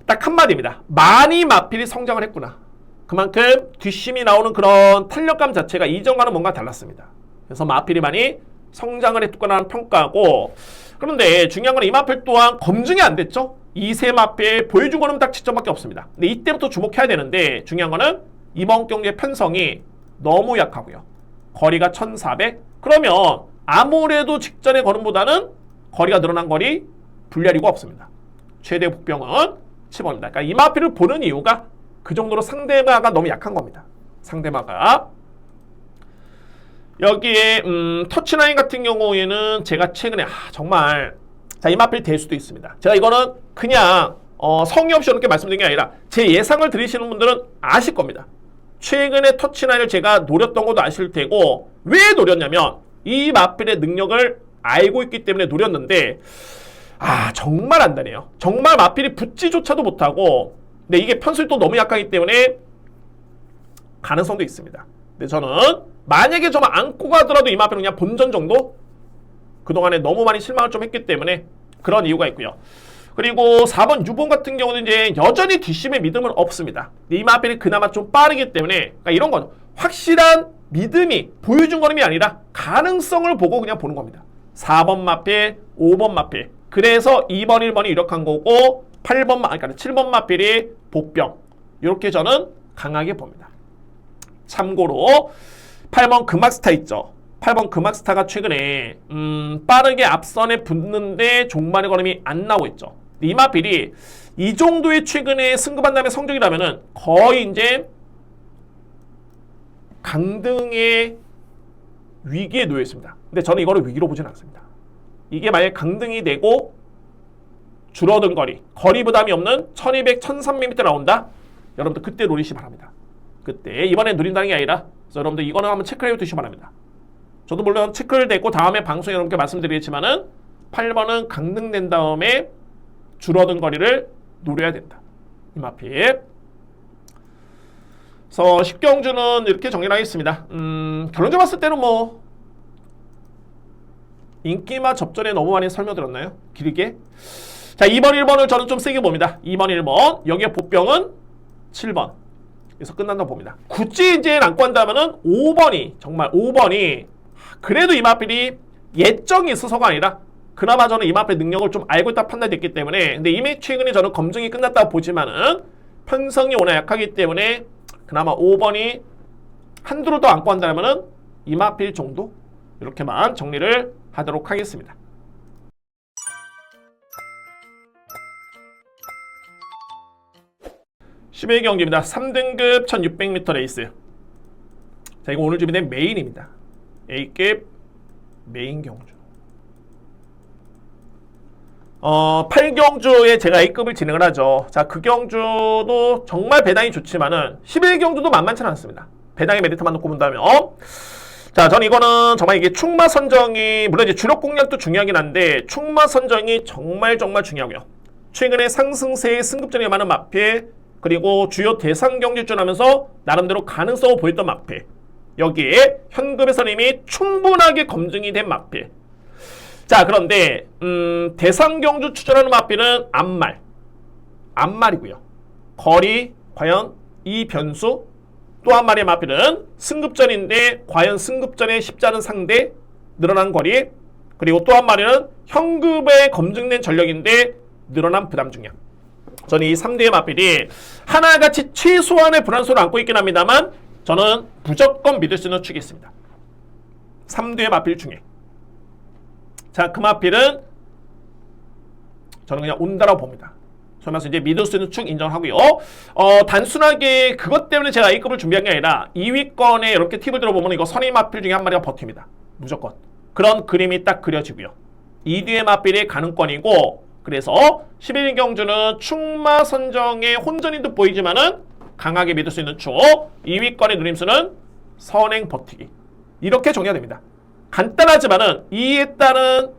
딱 한마디입니다. 많이 마필이 성장을 했구나. 그만큼 뒷심이 나오는 그런 탄력감 자체가 이전과는 뭔가 달랐습니다. 그래서 마필이 많이 성장을 했구나라는 평가고 그런데 중요한 건 이 마필 또한 검증이 안 됐죠. 2세 마필 보여준 거는 딱 7점밖에 없습니다. 근데 이때부터 주목해야 되는데 중요한 거는 이번 경기의 편성이 너무 약하고요. 거리가 1400 그러면 아무래도 직전의 걸음보다는 거리가 늘어난 거리 불리할 이유가 없습니다. 최대 복병은 10원입니다. 그러니까 이 마필을 보는 이유가 그 정도로 상대마가 너무 약한 겁니다. 상대마가 여기에 터치라인 같은 경우에는 제가 최근에 정말 이 마필 될 수도 있습니다. 제가 이거는 그냥 성의 없이 이렇게 말씀드린 게 아니라 제 예상을 들으시는 분들은 아실 겁니다. 최근에 터치라인을 제가 노렸던 것도 아실 테고 왜 노렸냐면 이 마필의 능력을 알고 있기 때문에 노렸는데 정말 안 되네요. 정말 마필이 붙지조차도 못하고 근데 이게 편수이 또 너무 약하기 때문에 가능성도 있습니다. 근데 저는 만약에 정말 안고 가더라도 이 마필은 그냥 본전 정도? 그동안에 너무 많이 실망을 좀 했기 때문에 그런 이유가 있고요. 그리고 4번 유본 같은 경우는 이제 여전히 뒷심의 믿음은 없습니다. 이 마필이 그나마 좀 빠르기 때문에 그러니까 이런 건 확실한 믿음이 보여준 걸음이 아니라 가능성을 보고 그냥 보는 겁니다. 4번 마필, 5번 마필. 그래서 2번, 1번이 유력한 거고 8번, 그러니까 7번 마필이 복병. 이렇게 저는 강하게 봅니다. 참고로 8번 금악스타 있죠. 8번 금악스타가 최근에 빠르게 앞선에 붙는데 종반의 걸음이 안 나오고 있죠. 이 마필이 이 정도의 최근에 승급한 다음에 성적이라면은 거의 이제 강등의 위기에 놓여 있습니다. 근데 저는 이거를 위기로 보진 않습니다. 이게 만약 강등이 되고 줄어든 거리 부담이 없는 1200, 1300m 나온다? 여러분들 그때 노리시 바랍니다. 그때 이번에 누린다는 게 아니라 여러분들 이거는 한번 체크를 해두시기 바랍니다. 저도 물론 체크를 했고 다음에 방송에 여러분께 말씀드리겠지만은 8번은 강등된 다음에 줄어든 거리를 노려야 된다. 이 마필. 그래서 10경주는 이렇게 정리를 하겠습니다. 결론적으로 봤을 때는 뭐 인기마 접전에 너무 많이 설명드렸나요? 길게. 자, 2번, 1번을 저는 좀 세게 봅니다. 2번, 1번. 여기에 복병은 7번. 그래서 끝난다고 봅니다. 굳이 이제 안고 한다면은 5번이, 정말 5번이, 그래도 이 마필이 예정이 있어서가 아니라, 그나마 저는 이 마필 능력을 좀 알고 있다 판단됐기 때문에, 근데 이미 최근에 저는 검증이 끝났다고 보지만은, 편성이 워낙 약하기 때문에, 그나마 5번이 한두로 더 안고 한다면은, 이 마필 정도? 이렇게만 정리를 하도록 하겠습니다. (11 경기입니다) 3등급 1600m 레이스. 자, 이거 오늘 준비된 메인입니다. A급 메인 경주. 8경주에 제가 A급을 진행을 하죠. 자, 그 경주도 정말 배당이 좋지만은 11경주도 만만치 않습니다. 배당의 메리트만 놓고 본다면 자, 전 이거는 정말 이게 충마 선정이 물론 이제 주력 공략도 중요하긴 한데 충마 선정이 정말 중요하고요. 최근에 상승세의 승급전이 많은 마필 그리고 주요 대상 경주전 하면서 나름대로 가능성을 보였던 마필 여기에 현급에서는 이미 충분하게 검증이 된 마필. 자, 그런데 대상경주 추천하는 마필은 앞말이고요. 거리 과연 이 변수, 또 한 마리의 마필은 승급전인데 과연 승급전에 쉽지 않은 상대, 늘어난 거리, 그리고 또 한 마리는 현급에 검증된 전력인데 늘어난 부담 중량. 저는 이 3대의 마필이 하나같이 최소한의 불안소를 안고 있긴 합니다만 저는 무조건 믿을 수 있는 축이 있습니다. 3대의 마필 중에. 자, 그 마필은 저는 그냥 온다라고 봅니다. 소위 말해서 이제 믿을 수 있는 축 인정하고요. 단순하게 그것 때문에 제가 A급을 준비한 게 아니라 2위권에 이렇게 팁을 들어보면 이거 선임 마필 중에 한 마리가 버팁니다. 무조건. 그런 그림이 딱 그려지고요. 2뒤의 마필이 가능권이고, 그래서 11경주는 축마 선정의 혼전인 듯 보이지만은 강하게 믿을 수 있는 축, 2위권의 누림수는 선행 버티기. 이렇게 정리가 됩니다. 간단하지만은 이에 따른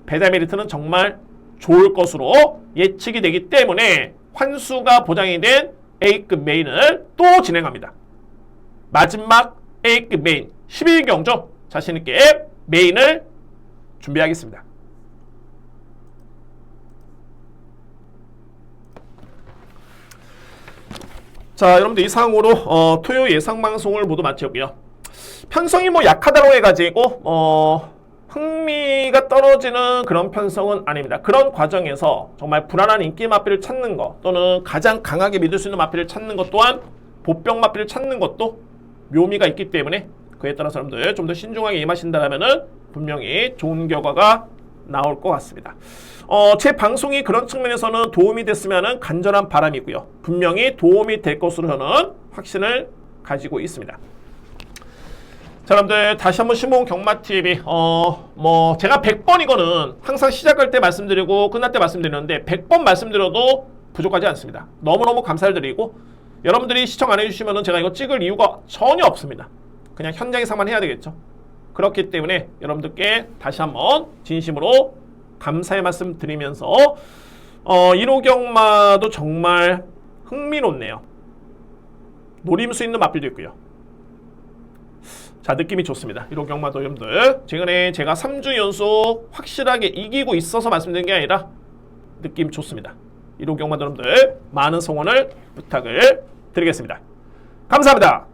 배달 메리트는 정말 좋을 것으로 예측이 되기 때문에 환수가 보장이 된 A급 메인을 또 진행합니다. 마지막 A급 메인 11경주 자신있게 메인을 준비하겠습니다. 자, 여러분들 이상으로 토요 예상 방송을 모두 마쳤고요. 편성이 뭐 약하다고 해가지고 흥미가 떨어지는 그런 편성은 아닙니다. 그런 과정에서 정말 불안한 인기 마필을 찾는 것, 또는 가장 강하게 믿을 수 있는 마필을 찾는 것 또한 보병 마필을 찾는 것도 묘미가 있기 때문에 그에 따라서 여러분들 좀 더 신중하게 임하신다면은 분명히 좋은 결과가 나올 것 같습니다. 제 방송이 그런 측면에서는 도움이 됐으면 간절한 바람이고요. 분명히 도움이 될 것으로 저는 확신을 가지고 있습니다. 자, 여러분들 다시 한번 신봉 경마TV 제가 100번이거는 항상 시작할 때 말씀드리고 끝날 때 말씀드리는데 100번 말씀드려도 부족하지 않습니다. 너무너무 감사를 드리고 여러분들이 시청 안 해주시면 제가 이거 찍을 이유가 전혀 없습니다. 그냥 현장에서만 해야 되겠죠. 그렇기 때문에 여러분들께 다시 한번 진심으로 감사의 말씀 드리면서 1호 경마도 정말 흥미롭네요. 노림수 있는 마필도 있고요. 자, 느낌이 좋습니다. 1호 경마도 여러분들 최근에 제가 3주 연속 확실하게 이기고 있어서 말씀드린 게 아니라 느낌 좋습니다. 1호 경마도 여러분들 많은 성원을 부탁을 드리겠습니다. 감사합니다.